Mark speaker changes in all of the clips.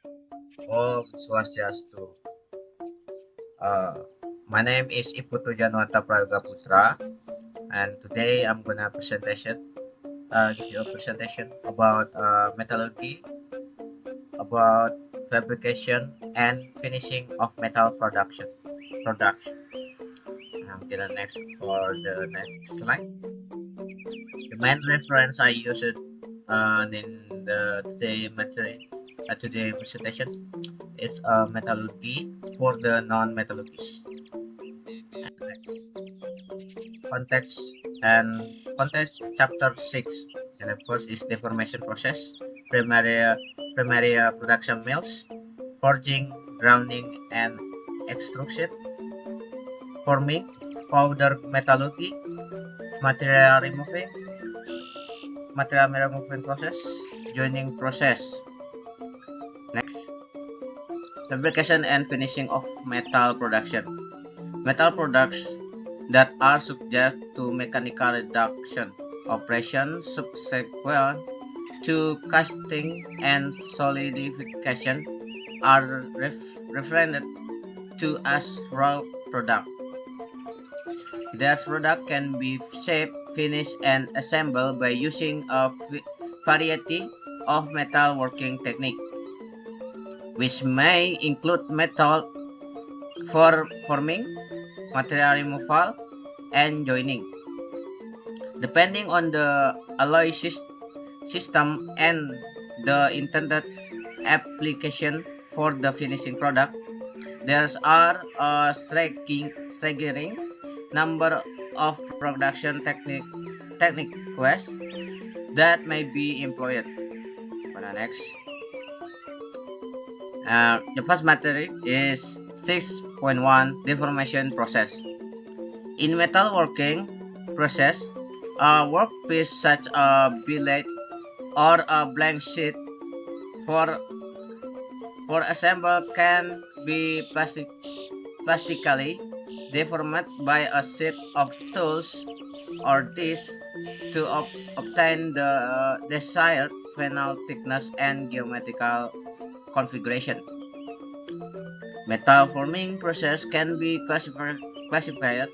Speaker 1: Om Swastiastu. Uh, my name is Iputu Janwata Prayoga Putra, and today I'm gonna give you a presentation about metallurgy, about fabrication and finishing of metal production. I'm gonna next for the next slide. The main reference I used in the today presentation is metallurgy for the non-metallurgists. And next. Context and Context chapter 6, and the first is deformation process, primary production mills, forging, grounding and extrusion, forming, powder metallurgy, material removing process, joining process. Next, fabrication and finishing of metal production. Metal products that are subject to mechanical reduction operation subsequent to casting and solidification are referred to as raw product. These product can be shaped, finished, and assembled by using a variety of metal working technique, which may include metal forming, material removal, and joining. Depending on the alloy system and the intended application for the finishing product, there are a staggering number of production techniques that may be employed. Next. The first material is 6.1 deformation process. In metalworking process, a workpiece such a billet or a blank sheet for assembly can be plastically deformed by a set of tools or discs to obtain the desired final thickness and geometrical configuration. Metal forming process can be classified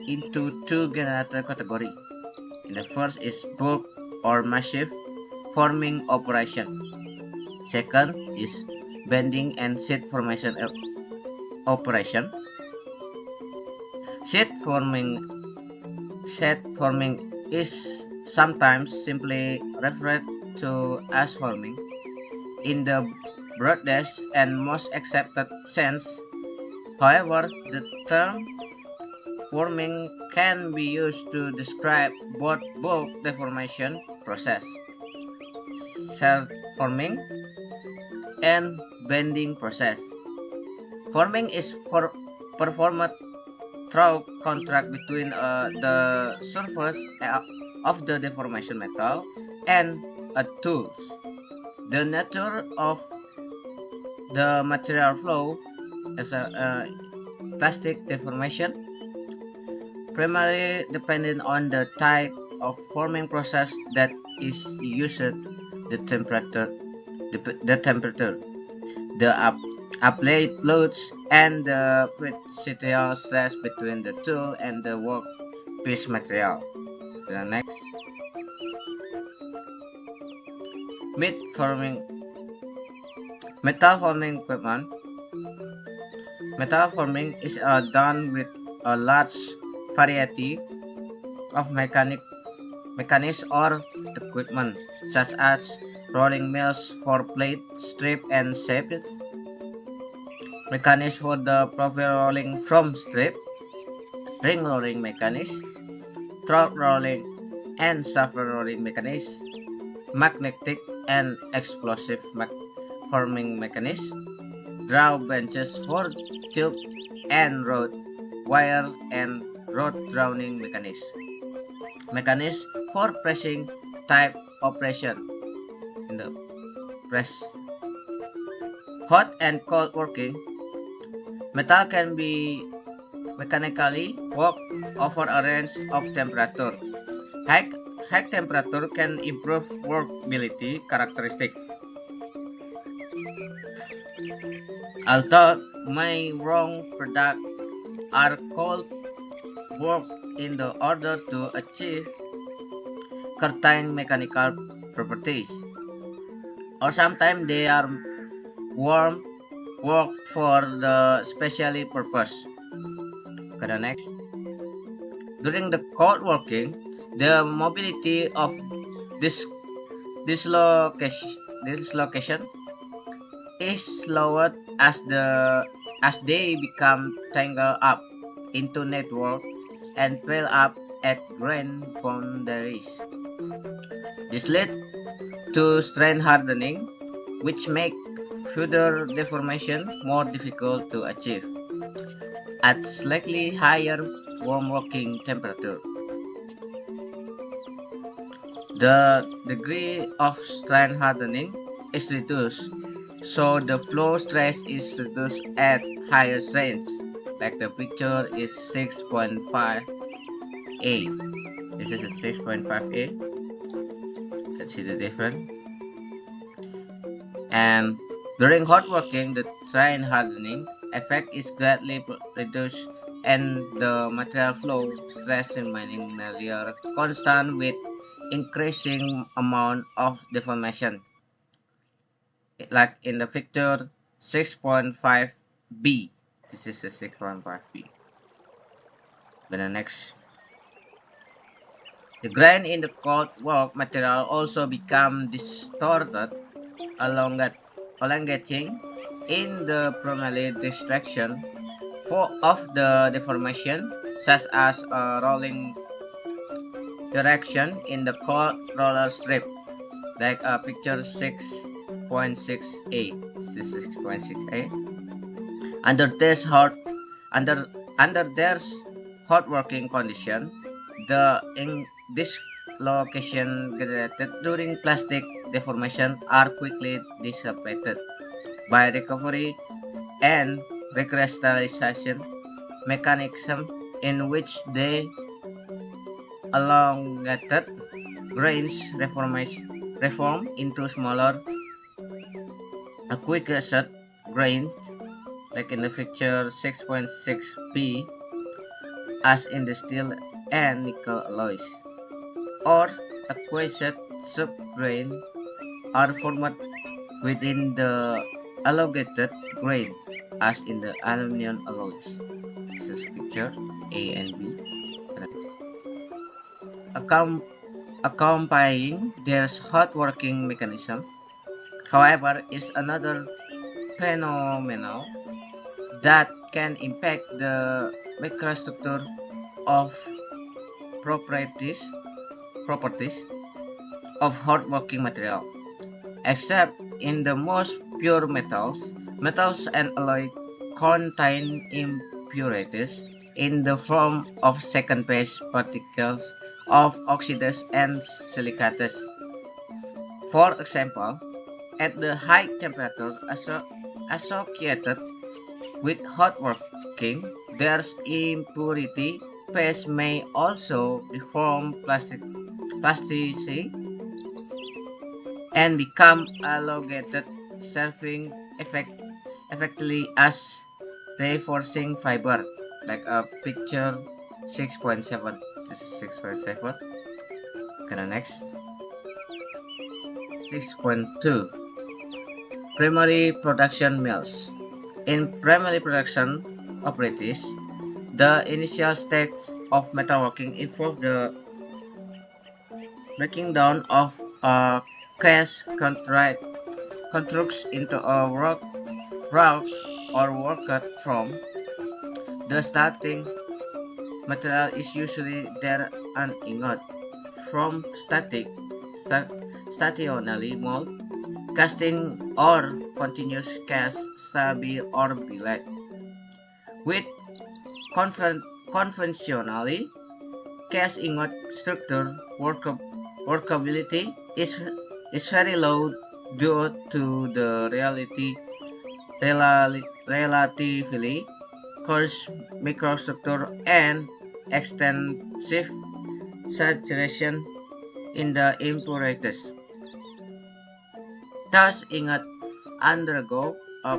Speaker 1: into two general categories. The first is bulk or massive forming operation. Second is bending and sheet formation operation. Sheet forming is sometimes simply referred to as forming. In the broadest and most accepted sense, however, the term forming can be used to describe both bulk deformation process, self-forming, and bending process. Forming is performed through contact between the surface of the deformation metal and a tool. The nature of the material flow as a plastic deformation primarily depending on the type of forming process that is used, the temperature, the applied loads, and the vertical stress between the tool and the workpiece material. The next, metal forming equipment. Metal forming is done with a large variety of mechanics or equipment, such as rolling mills for plate, strip, and shapes, mechanics for the profile rolling from strip, ring rolling mechanics, throat rolling and shaft rolling mechanics, magnetic and explosive forming mechanics, draw benches for tube and rod, wire and rod drawing mechanics for pressing type operation in the press. Hot and cold working. Metal can be mechanically worked over a range of temperature. High temperature can improve workability characteristics. Although many wrong products are called work in the order to achieve certain mechanical properties, or sometimes they are warm work for the specially purpose. Okay, the next. During the cold working, the mobility of this dislocation is lowered as they become tangled up into network and pile up at grain boundaries. This led to strain hardening, which make further deformation more difficult to achieve at slightly higher warm working temperature. The degree of strain hardening is reduced, so the flow stress is reduced at higher strains, like the picture is 6.5A. This is a 6.5A. You can see the difference. And during hot working, the strain hardening effect is greatly reduced and the material flow stress remaining nearly constant with increasing amount of deformation, like in the figure 6.5b. This is a 6.5b. Then next, the grain in the cold work material also become distorted, elongating in the primary direction of the deformation, such as a rolling direction in the cold roller strip, like picture 6.6a. This is 6.6a. Under this hot working condition, the dislocation generated during plastic deformation are quickly dissipated by recovery and recrystallization mechanism, in which the elongated grains reform into smaller, quicker set grains, like in the figure 6.6b, as in the steel and nickel alloys, or aqueous subgrain are formed within the elongated grain, as in the aluminum alloys. This is picture A and B. Accompanying their hot working mechanism, however, is another phenomenon that can impact the microstructure of properties of hot working material. Except in the most pure metals and alloy contain impurities in the form of second phase particles of oxides and silicates. For example, at the high temperature associated with hot working, their impurity phase may also deform plasticity and become elongated, serving effectively as reinforcing fiber, like a picture 6.7. This is 6.7. Okay, next. 6.2. Primary production mills. In primary production operations, the initial stage of metalworking involves the breaking down of a cast constructs into a rock or worked from. The starting material is usually there an ingot from stationary mold, casting, or continuous cast stubby or billet. With conventionally cast ingot structure, workability is very low due to the relatively coarse microstructure and extensive saturation in the impurities. Thus, ingot undergo a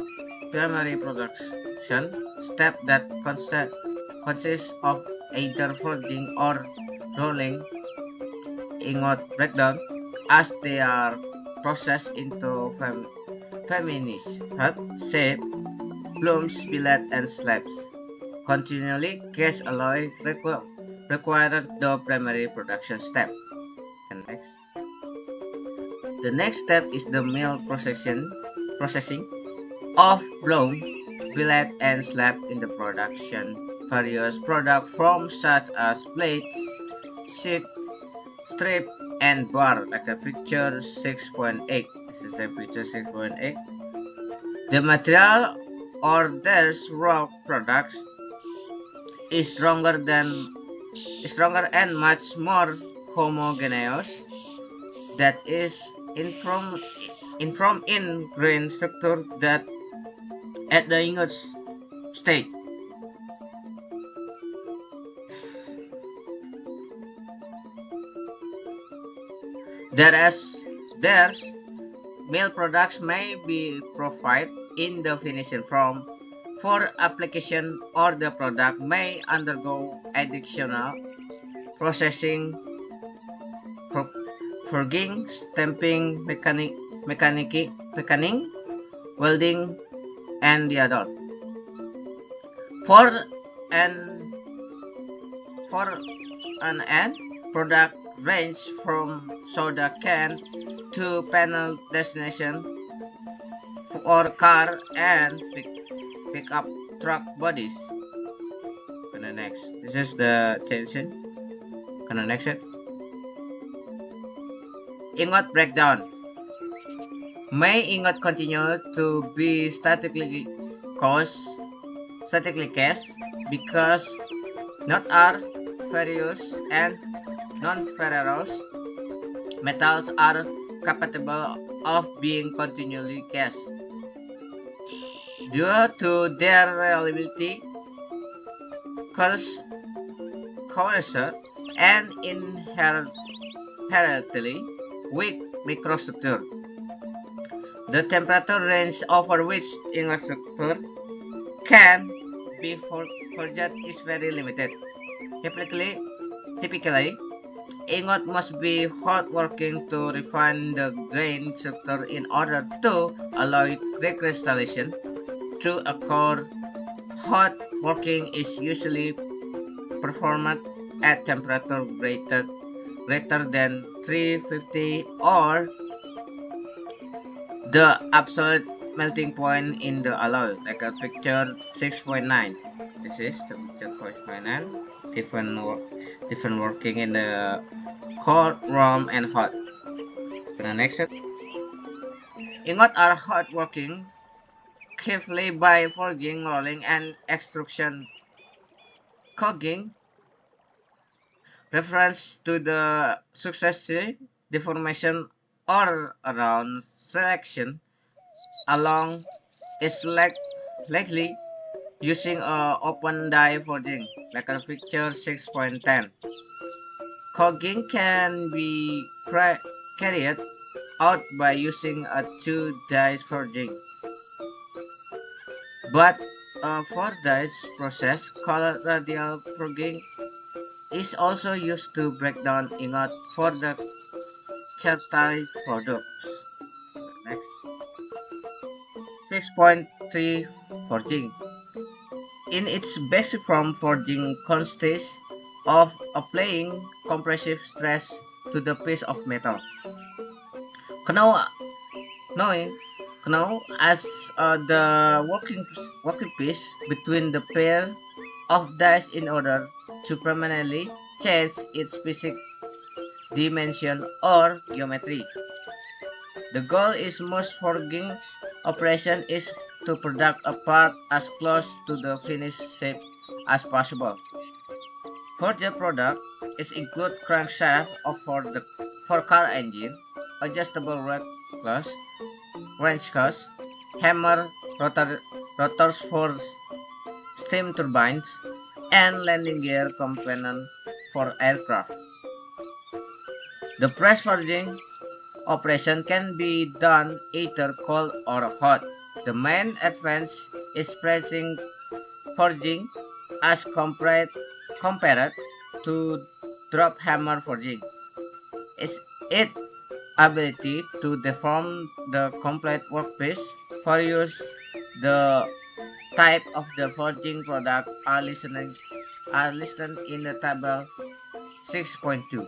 Speaker 1: primary production step that consists of either forging or rolling ingot breakdown as they are processed into finished shape, blooms, billet, and slabs. Continually, cast alloy required the primary production step. And next. The next step is the mill processing of blown, billet, and slab in the production. Various products from such as plates, sheet, strip, and bar, like a picture 6.8. This is a picture 6.8. The material or their raw products is stronger and much more homogeneous. That is in grain structure that at the ingot state. There's mill products may be provided in the finishing form for application, or the product may undergo additional processing, forging, stamping, mechanicing, welding, and the other. For an end product range from soda can to panel destination for car and pickup truck bodies. Gonna next. This is the tension. Gonna next it. Ingot breakdown. May ingot continue to be statically cast because not are ferrous and non-ferrous metals are capable of being continually cast. Due to their reliability, coarser, and inherently weak microstructure, the temperature range over which ingot structure can be forged is very limited. Typically, ingot must be hot working to refine the grain structure in order to allow recrystallization to occur. Hot working is usually performed at temperature greater than 350 or the absolute melting point in the alloy, like a picture 6.9. This is the picture 6.9. Different working in the cold, warm, and hot. Next, ingot are hot working chiefly by forging, rolling, and extrusion. Cogging reference to the successive deformation or around selection along is likely using open die forging, like a picture 6.10. Cogging can be carried out by using a two-die forging, but a four-die process called radial forging is also used to break down ingot for the tertiary products. Next. 6.3 Forging. In its basic form, forging consists of applying compressive stress to the piece of metal. Now as the working piece between the pair of dies in order to permanently change its physical dimension or geometry. The goal is most forging operation is to produce a part as close to the finished shape as possible. Forged product is include crankshaft for car engine, adjustable wrench case, hammer, rotors for steam turbines, and landing gear component for aircraft. The press forging operation can be done either cold or hot. The main advance is pressing forging as compared to drop hammer forging. Is its ability to deform the complete workpiece. For use, the type of the forging product are listed in the table 6.2.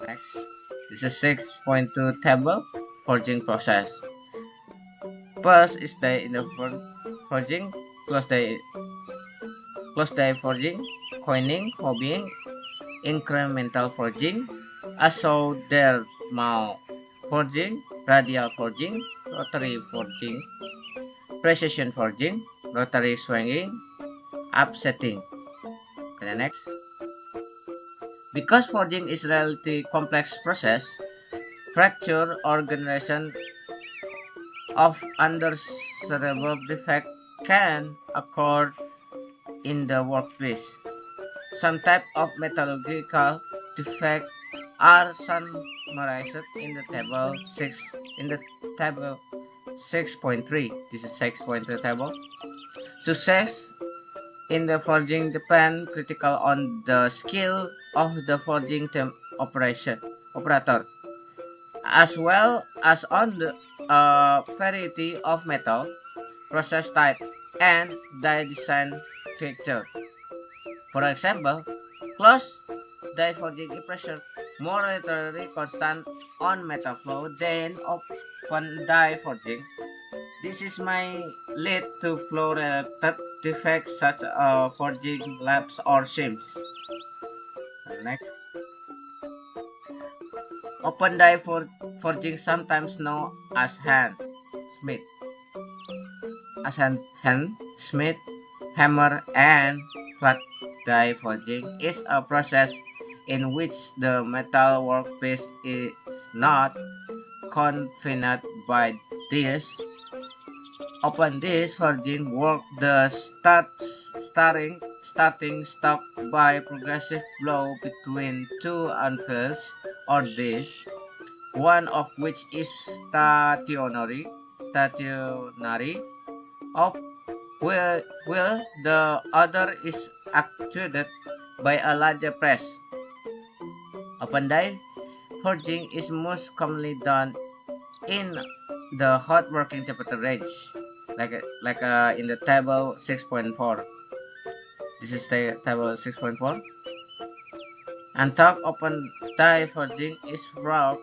Speaker 1: Next, this is 6.2 table forging process. First is the in the forging, close die forging, coining, hobbying, incremental forging, isothermal forging, radial forging, rotary forging, precision forging, rotary swinging, upsetting. Okay, next. Because forging is a relatively complex process, fracture or generation of undesirable defect can occur in the workpiece. Some type of metallurgical defect are summarized in the table 6.3. This is 6.3 table. Success in the forging depends critical on the skill of the forging operator, as well as on the variety of metal, process type, and die design feature. For example, close die forging is pressure more relatively constant on metal flow than open die forging. This is may lead to flow-related defects such as forging laps or seams. Next, open die forging, sometimes known as hand smith, hammer, and flat die forging, is a process in which the metal workpiece is not confined by this. Open this forging work the starting stock by progressive blow between two anvils or discs, one of which is stationary, of while the other is actuated by a larger press. Open die forging is most commonly done in the hot working temperature range, like in the table 6.4. This is the table 6.4. And top open die forging is rock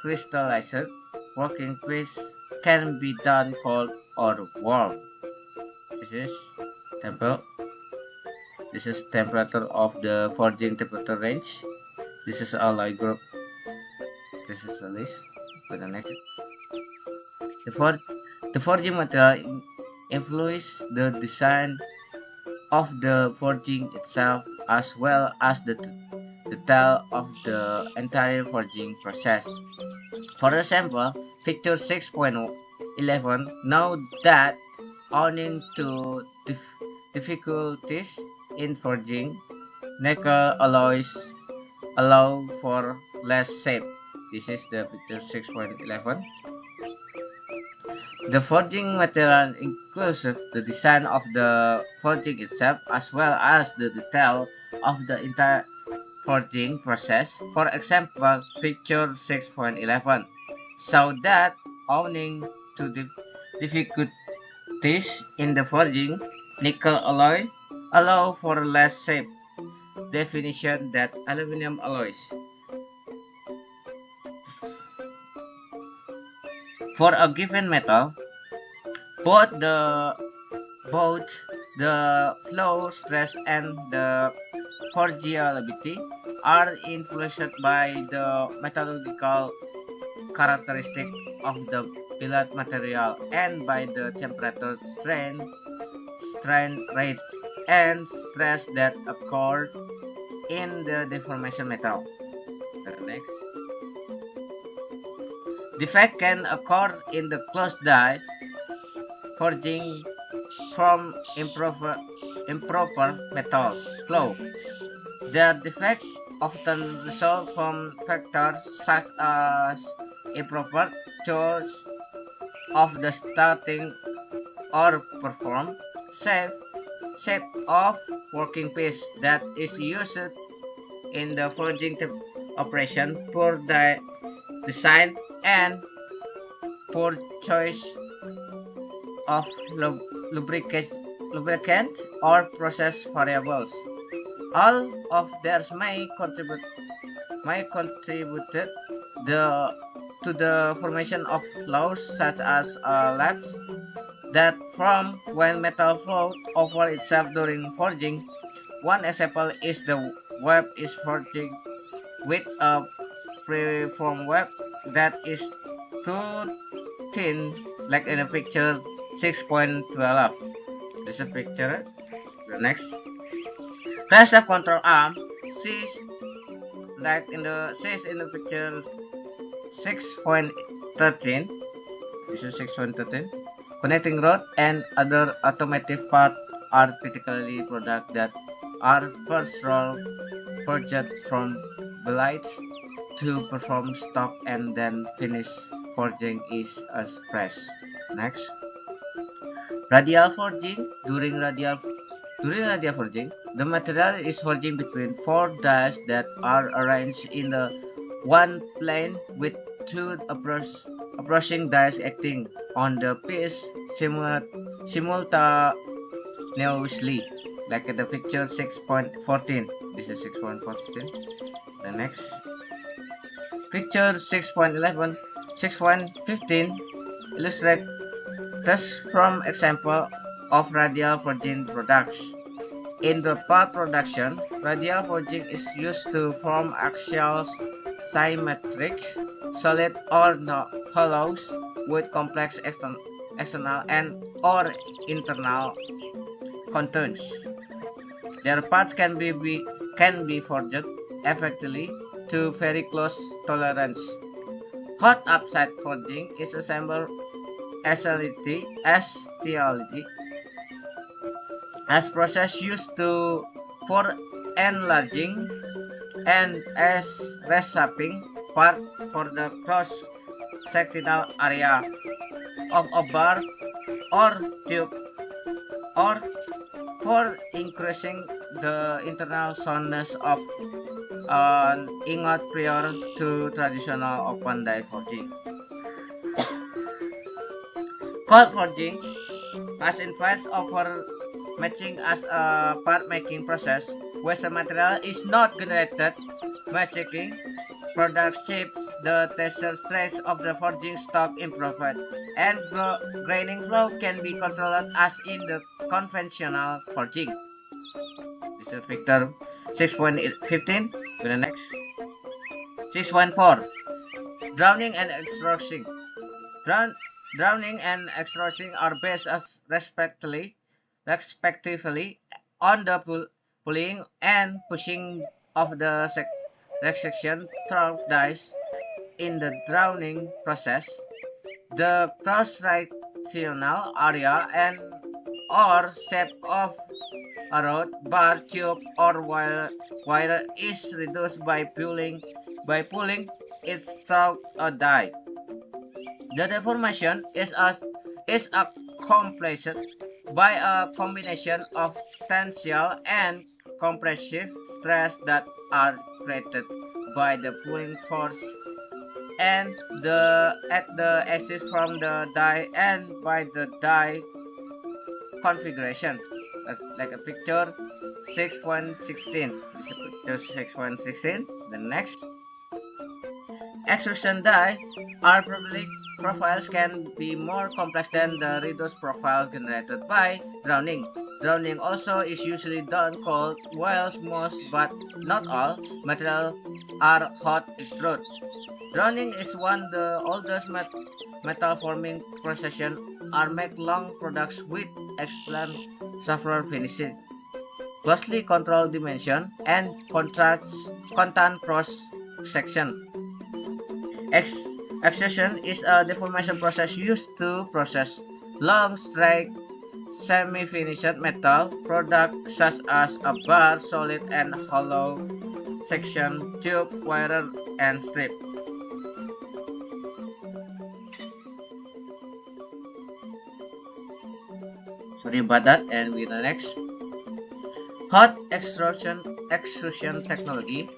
Speaker 1: crystallized. Working piece can be done cold or warm. This is table. This is temperature of the forging temperature range. This is alloy group. This is the list. For the next. The forging material influences the design of the forging itself as well as the detail of the entire forging process. For example, figure 6.11 note that owing to difficulties in forging, nickel alloys allow for less shape. This is the figure 6.11. The forging material includes the design of the forging itself as well as the detail of the entire forging process. For example, figure 6.11 show that owing to the difficulties in the forging, nickel alloy allow for less shape definition than aluminum alloys. For a given metal, both the flow stress and the forgeability are influenced by the metallurgical characteristic of the billet material and by the temperature, strain rate, and stress that occur in the deformation metal. Next. Defect can occur in the closed die forging from improper metals flow. The defect often result from factors such as improper choice of the starting or perform shape of working piece that is used in the forging operation, poor design, and poor choice of lubricant or process variables. All of theirs may contributed the to the formation of flaws such as lapse that form when metal flows over itself during forging. One example is the web is forging with a preformed web that is too thin, like in the picture 6.12. This is a picture. The next crankshaft control arm sees sees in the picture 6.13. This is 6.13. Connecting rod and other automotive parts are typically products that are first forged from blades to perform stock and then finish forging is as press. Next, radial forging. During radial forging, the material is forging between four dies that are arranged in the one plane with two approaching dies acting on the piece simultaneously, like in the picture 6.14. This is 6.14. The next picture 6.11, 6.15 illustrate thus from example of radial forging products. In the part production, radial forging is used to form axial symmetric, solid or hollows with complex external and or internal contours. Their parts can be forged effectively to very close tolerance. Hot upside forging is assembled STLT as process used for enlarging and as reshaping part for the cross-sectional area of a bar or tube, or for increasing the internal soundness of an ingot prior to traditional open die forging. Cold forging has influence over matching as a part making process where the material is not generated. Matching product shapes the tensile stress of the forging stock improved, and graining flow can be controlled as in the conventional forging. This is Victor 6.15. To the next 6.4. Drowning and extrusion. Drowning and extrusion are based as respectively on the pulling and pushing of the section through dies. In the drowning process, the cross-sectional area and or shape of a rod, bar, tube, or wire is reduced by pulling it through a die. The deformation is accomplished by a combination of tensile and compressive stress that are created by the pulling force and at the axis from the die and by the die configuration. Like a picture 6.16. This is picture 6.16. The next extrusion die are public profiles can be more complex than the reduced profiles generated by drowning. Drowning also is usually done cold, while most but not all materials are hot extruded. Drowning is one of the oldest metal forming processes are make long products with excellent sulfur finishing, closely controlled dimension, and contact cross section. Extrusion is a deformation process used to process long, straight, semi-finished metal products such as a bar, solid, and hollow section, tube, wire, and strip. Sorry about that, and we the next. Hot extrusion technology.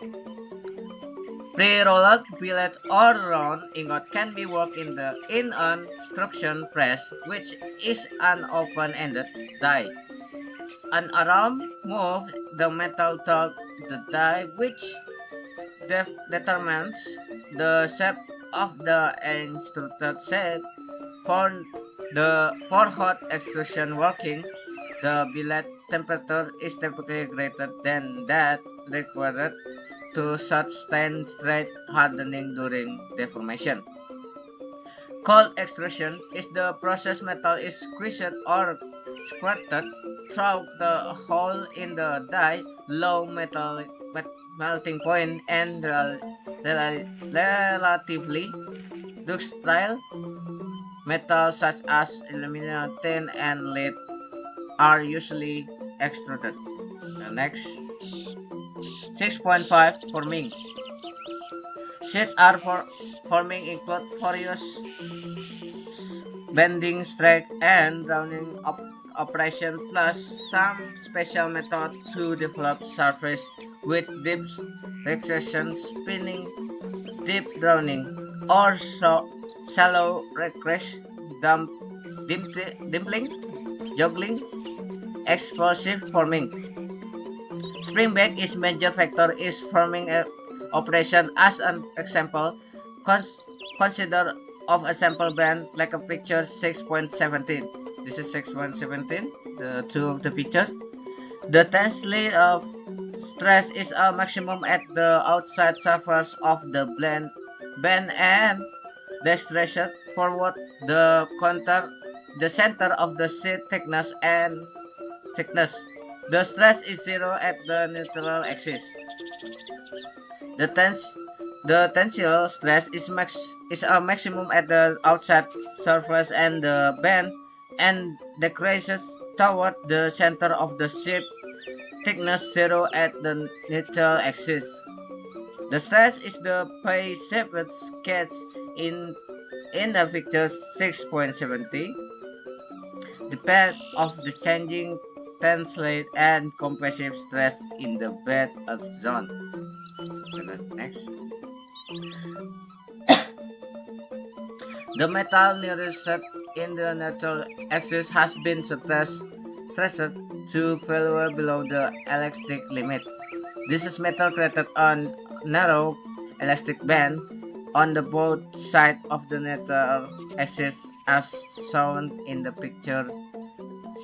Speaker 1: Pre-rolled billet or round ingot can be worked in an extrusion press, which is an open-ended die. An arm moves the metal toward the die, which determines the shape of the extruded shape. For hot extrusion working, the billet temperature is typically greater than that required to sustain straight hardening during deformation. Cold extrusion is the process metal is squeezed or squirted through the hole in the die. Low melting point and relatively ductile metals such as aluminum, tin, and lead are usually extruded. Next, 6.5 Forming. Sheet are forming include various bending, stretch, and rounding operation plus some special method to develop surface with deep recession, spinning, deep rounding, or shallow recess, dimpling, juggling, explosive forming. Spring back is major factor is forming operation. As an example, consider of a sample band like a picture 6.17. This is 6.17, the two of the picture. The tensile of stress is a maximum at the outside surface of the band and the stress forward the center of the sheet thickness and thickness. The stress is zero at the neutral axis. The tensile stress is a maximum at the outside surface and the band and decreases toward the center of the sheet thickness zero at the neutral axis. The stress is the pay-shaped sketch in the figure 6.70. Depend of the changing tensile and compressive stress in the bed of zone. Next. The metal nourished in the neutral axis has been stressed to value below the elastic limit. This is metal created on narrow elastic band on the both sides of the neutral axis as shown in the picture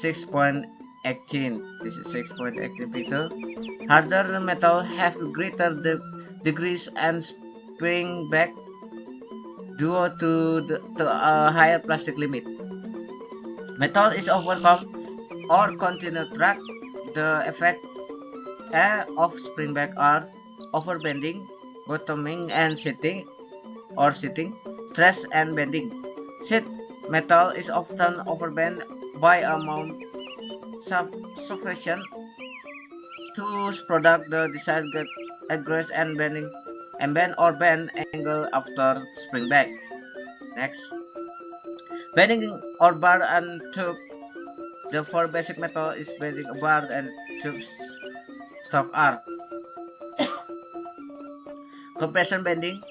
Speaker 1: 6.18. This is 6.18 picture. Harder metal have greater degrees and spring back due to a higher plastic limit. Metal is overcome or continue track. The effect of spring back are overbending, bottoming, and sitting, stress and bending. Sheet metal is often overbent by amount sufficient to produce the desired egress and bend or bend angle after spring back. Next, bending or bar and tube. The four basic metal is bending, bar, and tube stock are compression bending,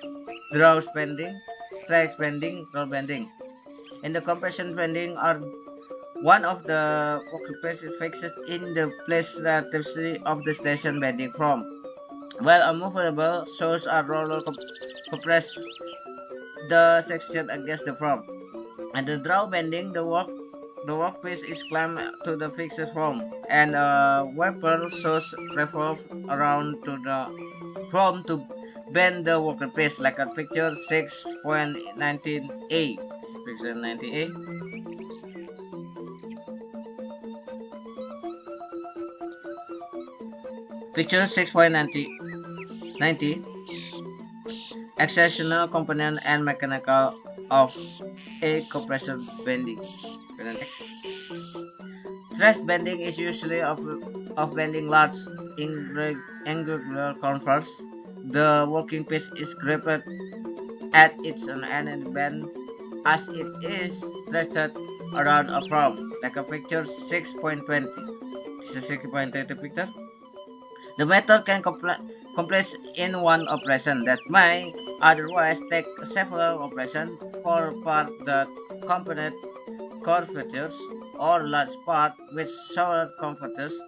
Speaker 1: draws bending, stretch bending, roll bending. In the compression bending are one of the workpiece fixed in the place relatively of the station bending from, while a movable source or roller compress the section against the frame. And the draw bending, the workpiece is clamped to the fixed frame, and a wiper source revolves around to the frame to bend the workpiece, like a picture 6.19a. Picture 19a. Picture 6.90. Exceptional component and mechanical of a compression bending. Stress bending is usually of bending large angular converse. The working piece is gripped at its end and bent as it is stretched around a frame, like a picture 6.20. This is 6.20 picture. The method can complete in one operation that may otherwise take several operations for part that component curvatures or large part with short curvatures.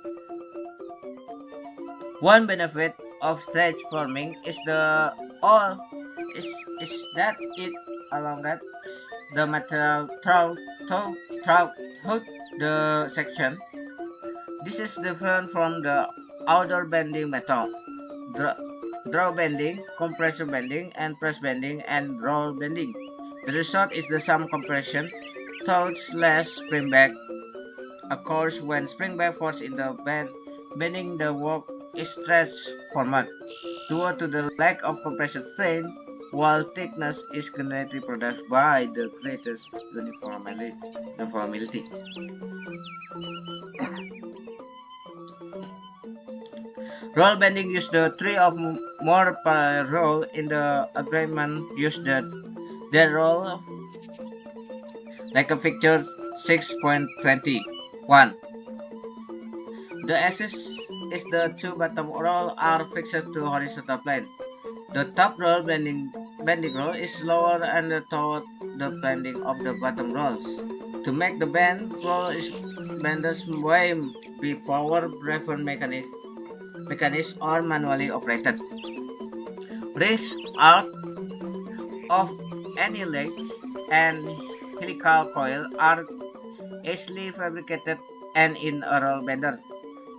Speaker 1: One benefit of stretch forming is all is that it elongates the material throughout the section. This is different from the outer bending method. Draw bending, compressor bending, and press bending, and roll bending. The result is the sum compression towards less springback occurs when springback force in the bending the work is stretch format due to the lack of compression strain, while thickness is generally produced by the greatest uniformity. Roll bending use the three or more parallel roll in the agreement use their roll like a figure 6.21. The axis is the two bottom roll are fixed to horizontal plane. The top roll bending roll is lower and toward the bending of the bottom rolls. To make the benders may be power driven mechanism or manually operated. Rings out of any legs and helical coil are easily fabricated and in a roll bender.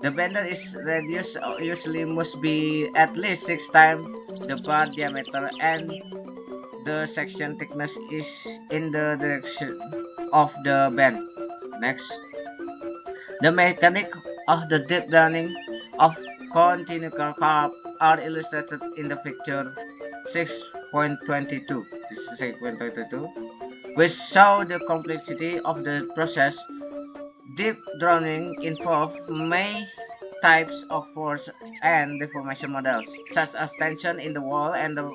Speaker 1: The bender is radius usually must be at least 6 times the bar diameter and the section thickness is in the direction of the bend. Next, the mechanic of the deep drowning of conical carp are illustrated in the figure 6.22. This is 6.22, which show the complexity of the process. Deep drowning involves many types of force and deformation models, such as tension in the wall and the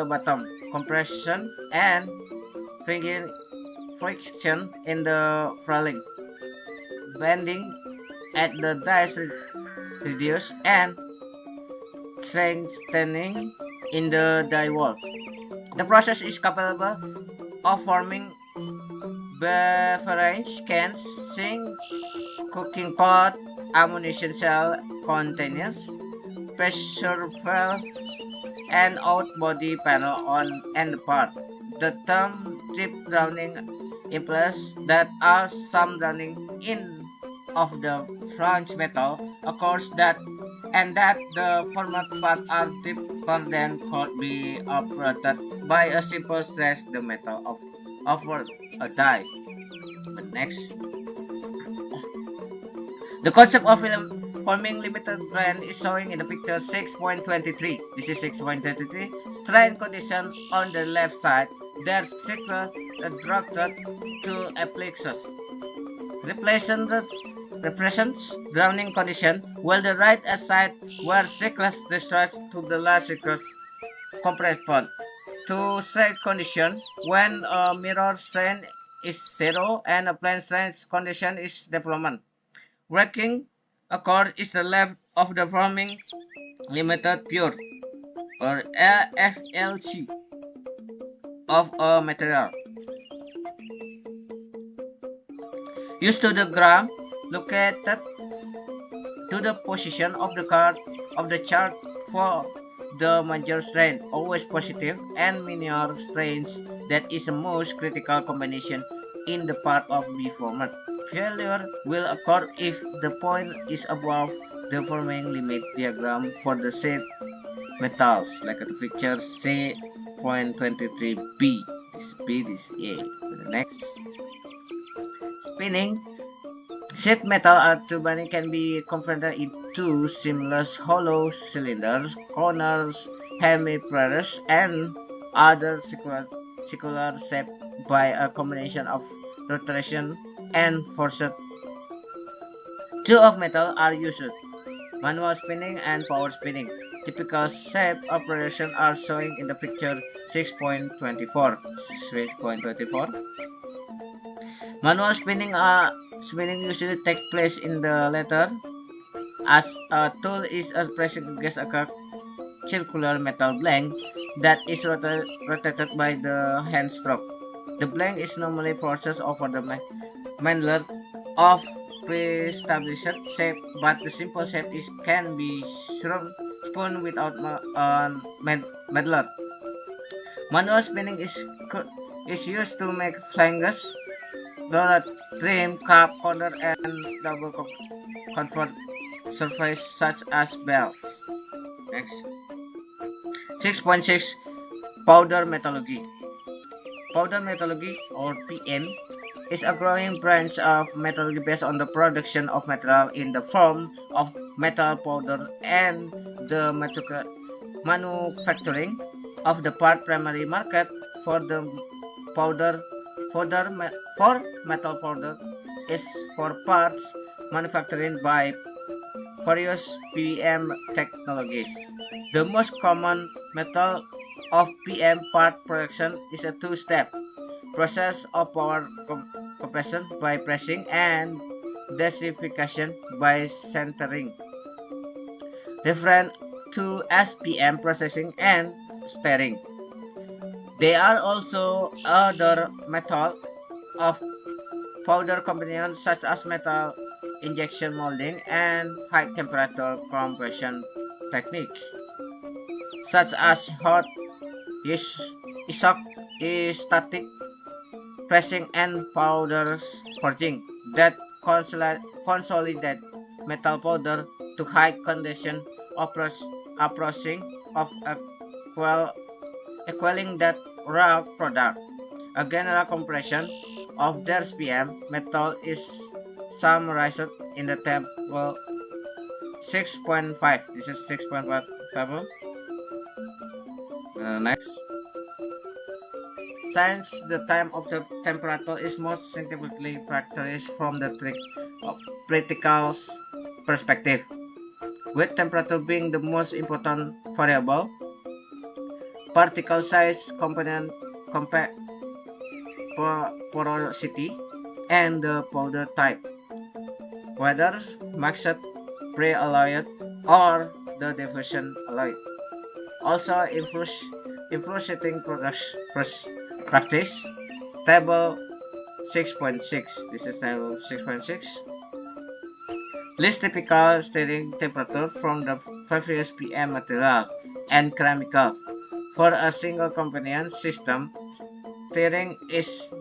Speaker 1: bottom, compression and friction in the fouling, bending at the dice radius, and strengthening in the die wall. The process is capable of forming beverage cans, sink, cooking pot, ammunition cell containers, pressure valve, and out-body panel on and part. The term deep drowning implies that some drowning in of the flange metal occurs that the former parts are deeper than could be operated by a simple stretch the metal over a die. But next, the concept of forming limited grain is showing in the picture 6.23. This is 6.23. Strain condition on the left side, their circle directed to a plexus. Represents drowning condition, while the right side where circles discharge to the last circles compressed point. To strain condition, when a mirror strain is 0 and a plane strain condition is development. Working accord is the left of the forming limited pure or FLC of a material. Used to the gram located to the position of the card of the chart for the major strain, always positive, and minor strains that is the most critical combination in the part of B format. Failure will occur if the point is above the forming limit diagram for the said metals, like the picture C.23b. This B, this A. The next, spinning. Sheet metal tubing can be converted into seamless hollow cylinders, corners, hemispheres, and other circular shape by a combination of rotation and force. Two of metal are used. manual spinning and power spinning. Typical shape operation are showing in the picture 6.24. 6.24. Manual spinning usually take place in the letter as a tool is pressing against a circular metal blank that is rotated by the hand stroke. The blank is normally forced over the mandrel of pre-established shape, but the simple shape can be spun without mandrel. Manual spinning is used to make flanges, donut, trim, cup, corner, and double convert surface such as belts. Next. 6.6 Powder metallurgy. Powder metallurgy, or PM, is a growing branch of metallurgy based on the production of material in the form of metal powder and the manufacturing of the part. Primary market for the powder for metal powder is for parts manufactured by various PM technologies. The most common method of PM part production is a two-step process of power compression by pressing and gasification by centering, different to SPM processing and stirring. There are also other methods of powder combination such as metal injection molding and high temperature compression techniques such as hot isostatic pressing and powder forging that consolidate metal powder to high condition approaching of equaling that raw product. A general compression of their SPM method is summarized in the table 6.5. This is 6.5 table. Next. Since the time of the temperature is most significantly characterized from the practical perspective, with temperature being the most important variable, particle size, component porosity, and the powder type, whether mixed, pre-alloyed, or the diffusion alloy. Also influencing practice. Table 6.6. This is table 6.6. List typical stirring temperature from the various PM material and chemicals. For a single component system, stirring is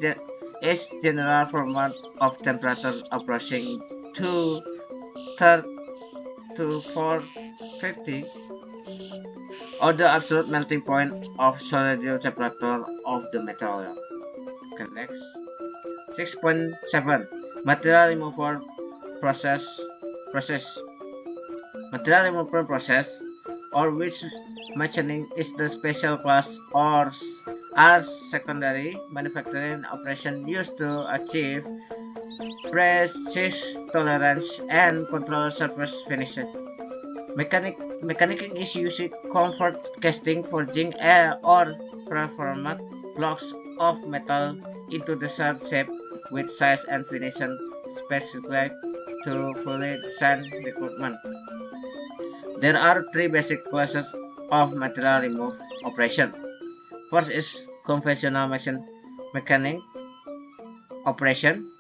Speaker 1: general format of temperature approaching 450 or the absolute melting point of solid temperature of the material. Okay, next. 6.7 Material removal process. Material removal process, or which machining, is the special class or secondary manufacturing operation used to achieve precise tolerance and control surface finishes. Mechanicking is using convert casting, forging, or preformat blocks of metal into the desired shape with size and finishing specified to fully designed equipment. There are three basic classes of material remove operation. First is conventional mechanic operation,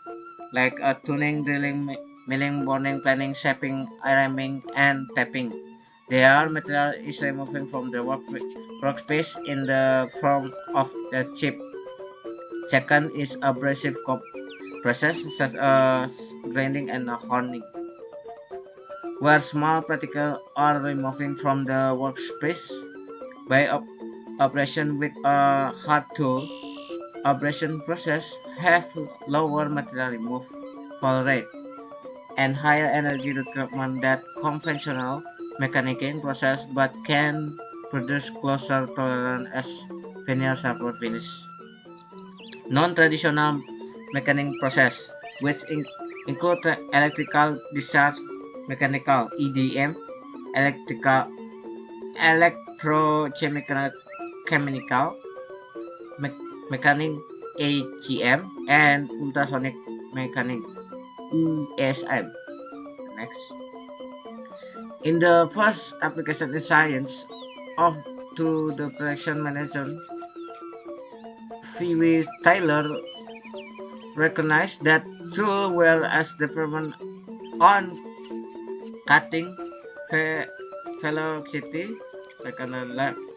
Speaker 1: like tuning, drilling, milling, burning, planing, shaping, ironing, and tapping. Their material is removed from the workspace in the form of the chip. Second is abrasive process such as grinding and honing, where small particles are removed from the workspace by operation with a hard tool. Abrasion process have lower material removal rate and higher energy requirement than conventional mechanicking process, but can produce closer tolerance as veneer support finish. Non-traditional mechanical process, which include electrical discharge mechanical (EDM), electrochemical mechanic AGM, and ultrasonic mechanic USM. Next, in the first application in science of to the production manager, Phoebe Tyler recognized that tool whereas development on cutting velocity,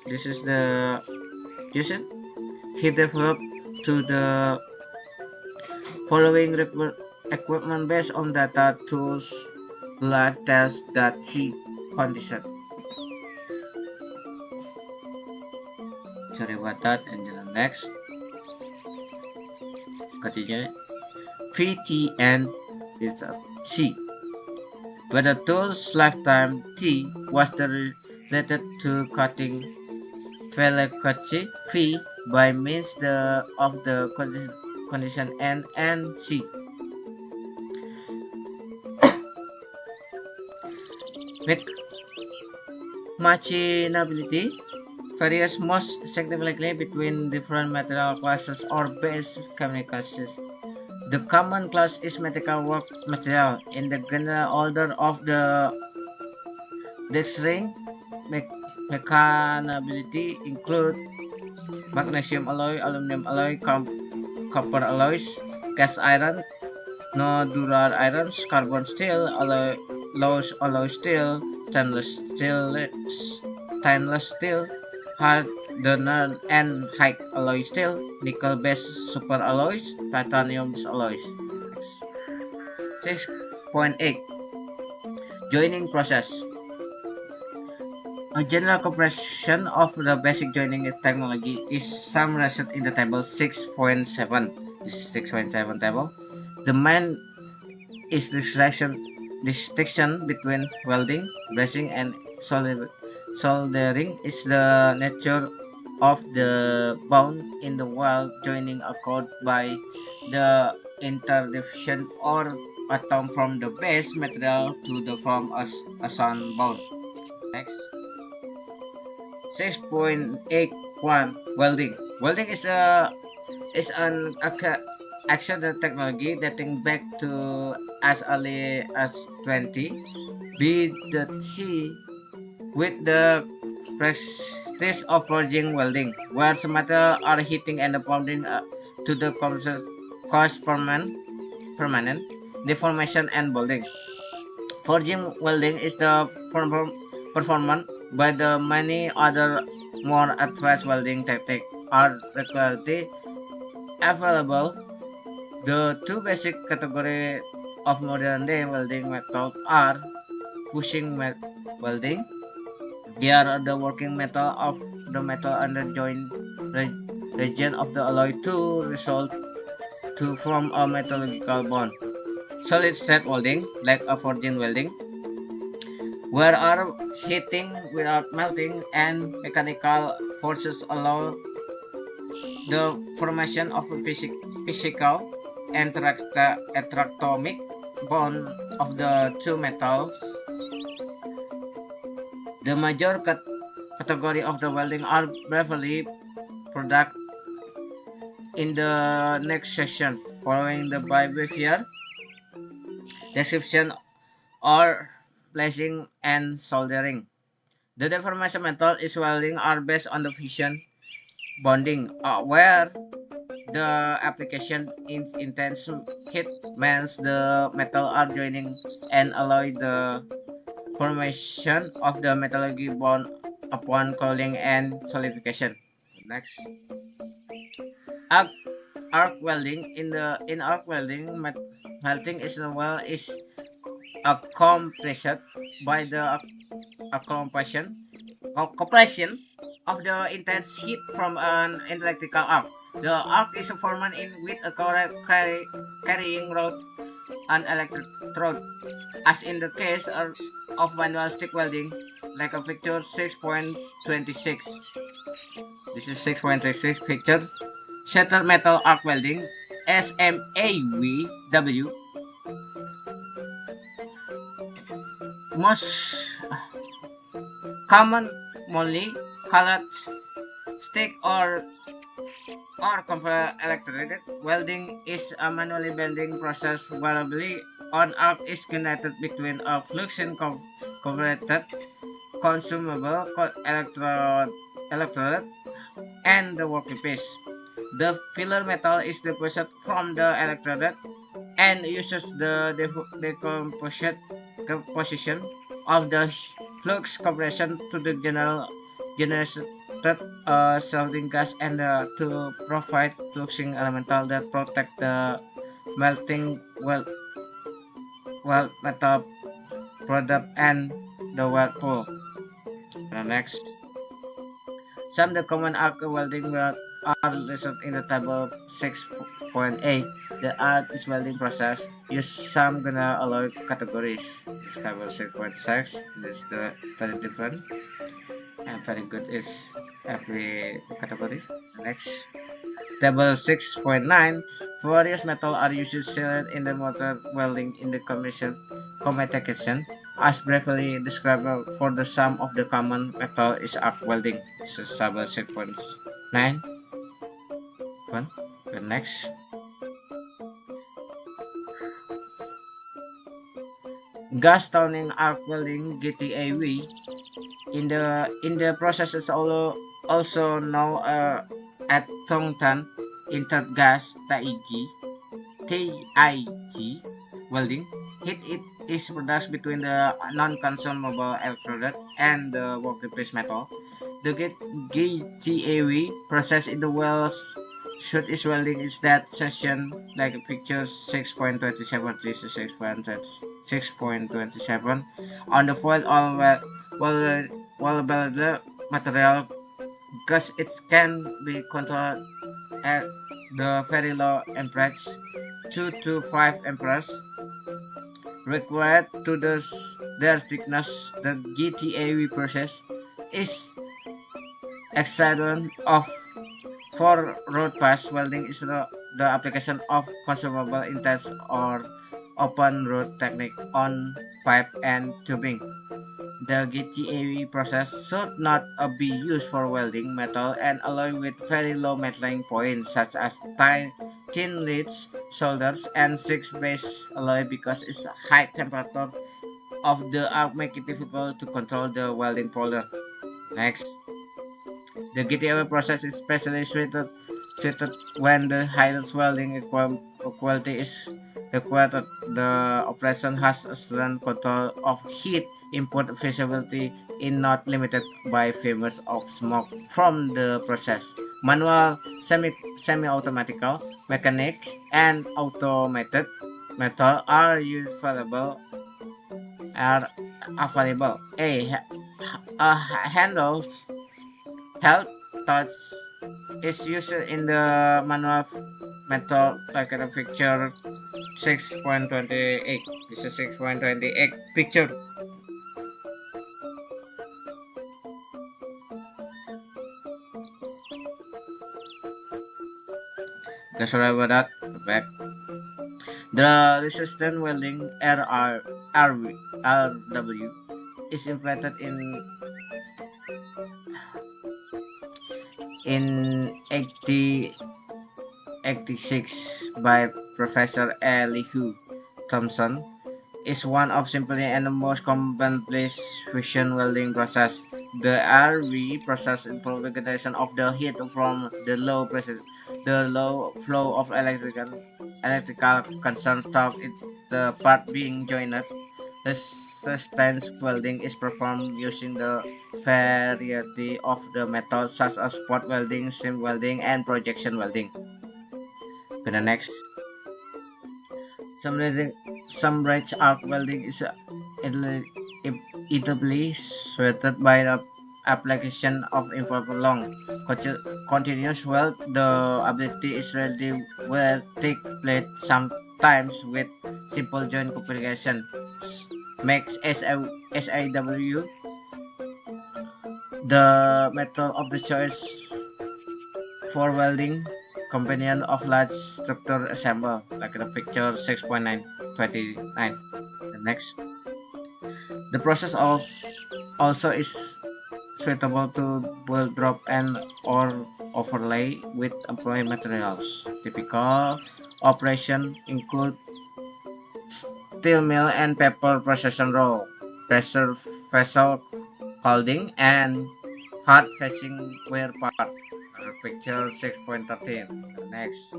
Speaker 1: this is the usage he developed to the following equipment based on data tools live tests that he conducted. Sorry about that, and then next. Continue. VTN is a C. But the tool's lifetime T was related to cutting velocity V by means of the condition N and C. Machinability varies most significantly between different material classes or base chemicals. The common class is medical work material. In the general order of the dextrin, mechanability include magnesium alloy, aluminum alloy, copper alloys, cast iron, nodular irons, carbon steel, alloy steel, stainless steel, hardened and high alloy steel, nickel-based super alloys, titanium alloys. 6.8 Joining process. A general comparison of the basic joining technology is summarized in the table 6.7. This is 6.7 table. The main is distinction between welding, brazing, and soldering is the nature of the bond in the weld joining occurred by the interdivision or atom from the base material to the form as a sound bond. Next. 6.81 Welding. Welding is an action technology dating back to as early as 20 BC with the practice of forging welding, where the metal are heating and bonding to the cause permanent deformation and bonding. Forging welding is the performance by the many other more advanced welding techniques are regularly available. The two basic categories of modern day welding methods are bushing welding. They are the working metal of the metal under joint region of the alloy to result to form a metallurgical bond. Solid state welding, like a forging welding, where are heating without melting and mechanical forces allow the formation of a physical and electrochemic bond of the two metals. The major category of the welding are briefly produced in the next session, following the behavior description or placing and soldering. The deformation method is welding are based on the fusion bonding, where the application in intense heat means the metal are joining and allow the formation of the metallurgical bond upon cooling and solidification. Next, arc welding. In arc welding, melting is accomplished by the compression of the intense heat from an electrical arc. The arc is formed with a carrying rod and electrode, as in the case of manual stick welding, like a figure 6.26. This is 6.26 picture. Shutter metal arc welding, SMAW. Commonly colored stick or copper electrolytic welding is a manually bending process whereby an arc is connected between a fluxion converted consumable electrode and the workpiece. The filler metal is deposited from the electrode and uses the decomposition of the flux compression to the generated salting gas and to provide fluxing elemental that protect the melting weld metal product and the weld pool. Next, some the common arc welding are listed in the table 6.8. The arc is welding process use some gonna alloy categories. This table 6.6. This is the very different and very good is every category. Next, table 6.9. Various metal are usually sealed in the motor welding in the communication. As briefly described for the sum of the common metal is arc welding. This is table 6.9. The next, gas tuning arc welding (GTAW). In the process is also known at tungsten inert gas (TIG) welding. Heat it is produced between the non-consumable electrode and the workpiece metal. The GTAW process in the weld shoot is welding is that section like picture 6.27 to 6.27 on the foil all welded material because it can be controlled at the very low amperage 2 to 5 amperes required to their thickness. The GTAW process is excellent for road pass welding is the application of consumable intense or open road technique on pipe and tubing. The GTAW process should not be used for welding metal and alloy with very low melting point such as thin leads, solders, and 6-base alloy because its high temperature of the arc make it difficult to control the welding folder. Next, the GTAW process is especially suited when the highest welding quality is required. The operation has excellent control of heat input visibility is not limited by fumes of smoke from the process. Manual, semi-automatic, mechanic, and automated method are available. A handle held touch is used in the manual method like the picture 6.28. This is 6.28 picture. Okay, sorry about that. Back. The resistant welding RW is implemented in 86 by Professor Elihu Thomson. Is one of simply and the most commonplace fusion welding process. The RV process involves the generation of the heat from the low flow of electrical concern top the part being joined. Resistance welding is performed using the variety of the methods such as spot welding, seam welding, and projection welding. The next, some branch arc welding is easily suited by the application of involved long continuous weld. The ability is relatively well thick plate, sometimes with simple joint configuration, makes SAW the method of the choice for welding companion of large structure assemble like the picture 6.929. The next, the process also is suitable to build drop and or overlay with applied materials. Typical operation include steel mill and paper processing row, pressure vessel clothing, and hard facing wear part. Picture 6.13. Next.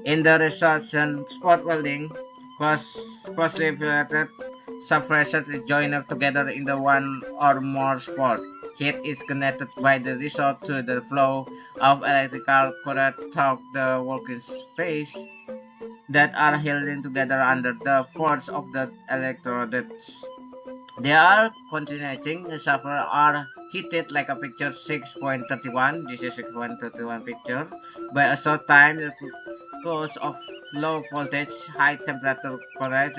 Speaker 1: In the resortion spot welding, closely related surfaces is joined together in the one or more spot. Heat is connected by the result to the flow of electrical current through the working space that are held together under the force of the electrodes. They are continuing suffer are heated like a picture 6.31. This is 6.31 picture by a short time because of low voltage, high temperature current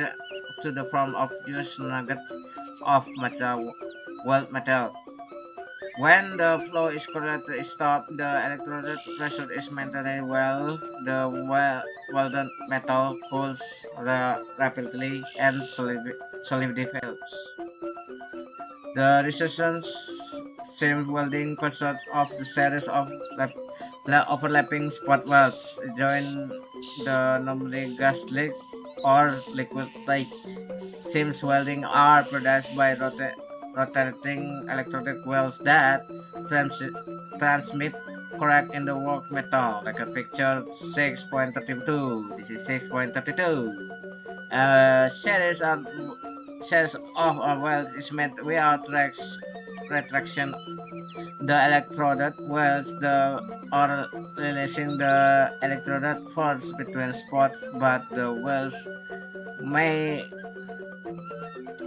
Speaker 1: to the form of used nuggets of metal, weld metal. When the flow is correctly stopped, the electrode pressure is maintained while the welded metal cools rapidly and solidifies. The resistance seam welding consists of a series of overlapping spot welds join the normally gas leak or liquid tight. Seams welding are produced by rotating electrode welds that transmit correct in the work metal, like a picture 6.32. This is 6.32. Series of a weld is made without retraction. The electrode welds or releasing the electrode force between spots, but the welds may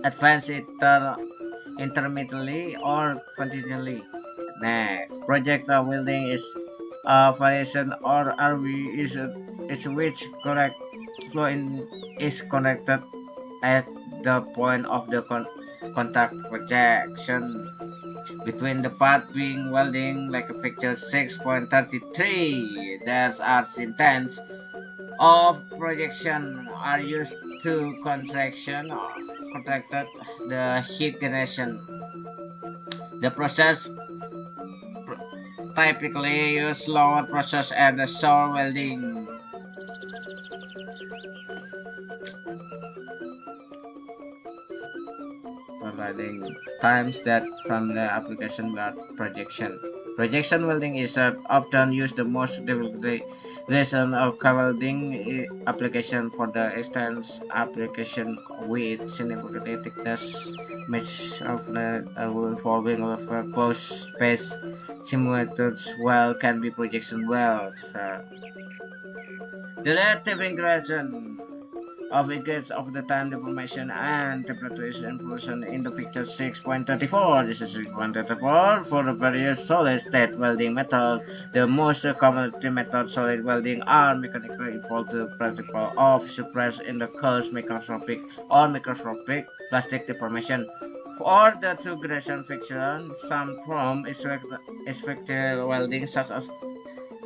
Speaker 1: advance intermittently or continually. Next, projectile welding is a variation or RV is which correct flow is connected at the point of the contact projection between the part being welding, like a picture 6.33. There are intents of projection are used to contract the heat generation. The process typically use lower process and the shore welding. Providing times that from the application weld projection. Projection welding is often used the most version of welding application for the extends application with significant thickness mesh of the involving of a closed space simulated weld can be projection welds. The relative ingredient of ingredients of the time deformation and temperature influence in the picture 6.34. This is 6.34 for the various solid state welding method. The most common method solid welding are mechanically evolved to the principle of suppress in the cause microscopic or microscopic plastic deformation. For the two-gradation friction, some from effective welding such as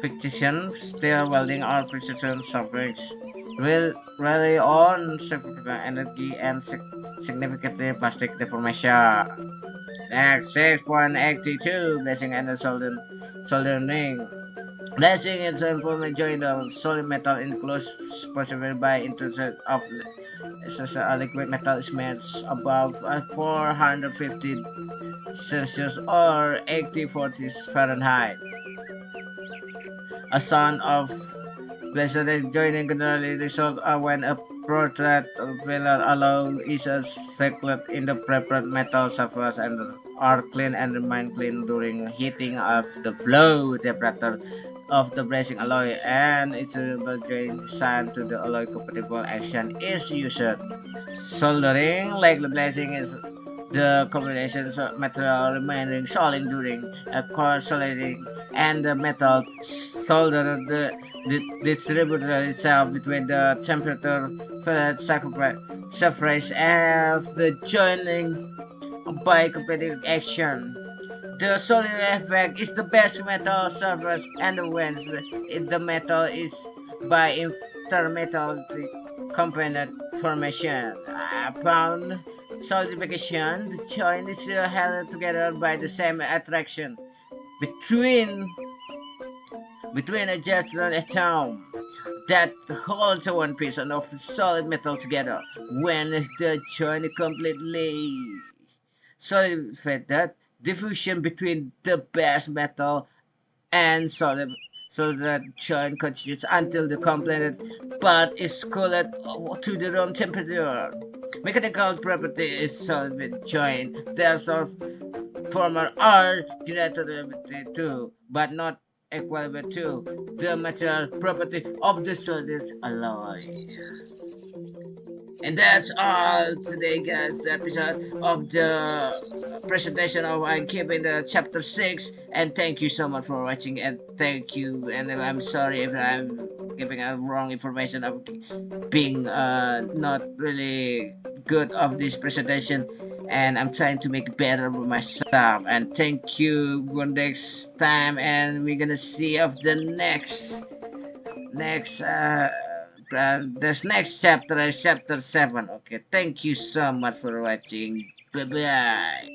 Speaker 1: friction steel welding or friction surface rely on significant energy and significantly plastic deformation. Next, 6.82 blazing and soldering. Blazing is a form join the solid metal in close possible by introduction of a liquid metal smelts above 450 Celsius or 8040 Fahrenheit. A sound of blazing joining generally result when a portrait filler alloy is cycled in the prepared metal surface and are clean and remain clean during heating of the flow temperature of the blazing alloy, and its joint assigned to the alloy compatible action is used. Soldering, like the blazing, is the combination of material remaining solid during a core soldering, and the metal solder distributed itself between the temperature filled surface of the joining by competitive action. The solid effect is the best metal surface and whence the metal is by intermetallic component formation. Upon solidification. The joint is held together by the same attraction between a neutron atom that holds one piece of solid metal together. When the joint is completely solidified, diffusion between the base metal and solid so that joint continues until the completed part is cooled to the room temperature. Mechanical property is solid with joint. Their former are related to, but not equivalent to, the material property of the solid alloy. And that's all today, guys. Episode of the presentation of I keep in the chapter 6. And thank you so much for watching. And thank you. And I'm sorry if I'm giving a wrong information of being not really good of this presentation. And I'm trying to make it better for myself. And thank you for next time. And we're gonna see of the next this next chapter is chapter 7. Okay, thank you so much for watching. Bye bye.